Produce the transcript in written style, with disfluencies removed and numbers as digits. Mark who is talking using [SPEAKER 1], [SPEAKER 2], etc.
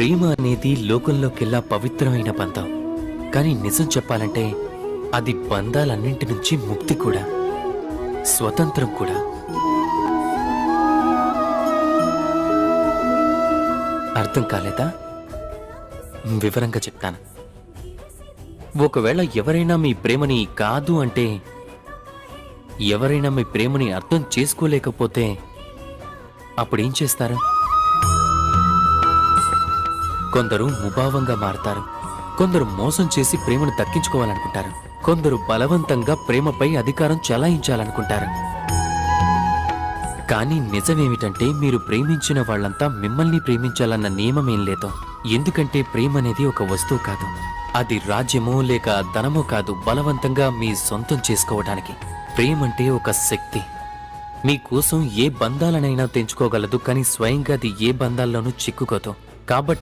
[SPEAKER 1] ప్రేమ అనేది లోకంలోకెల్లా పవిత్రమైన బంధం. కానీ నిజం చెప్పాలంటే అది బంధాలన్నింటి నుంచి ముక్తి కూడా, స్వతంత్రం కూడా. అర్థం కాలేదా? వివరంగా చెప్తాను. ఒకవేళ ఎవరైనా మీ ప్రేమని కాదు అంటే, ఎవరైనా మీ ప్రేమని అర్థం చేసుకోలేకపోతే అప్పుడేం చేస్తారు? కొందరు ముభావంగా మారతారు, కొందరు మోసం చేసి ప్రేమను దక్కించుకోవాలనుకుంటారు, కొందరు బలవంతంగా ప్రేమపై అధికారం చలాయించాలనుకుంటారు. కానీ నిజమేమిటంటే మీరు ప్రేమించిన వాళ్ళంతా మిమ్మల్ని ప్రేమించాలన్న నియమమేం లేదు. ఎందుకంటే ప్రేమ అనేది ఒక వస్తువు కాదు, అది రాజ్యమో లేక ధనమో కాదు బలవంతంగా మీ సొంతం చేసుకోవడానికి. ప్రేమంటే ఒక శక్తి. మీకోసం ఏ బంధాలనైనా తెంచుకోగలదు, కానీ స్వయంగా అది ఏ బంధాల్లోనూ చిక్కుకోదు. కాబట్టి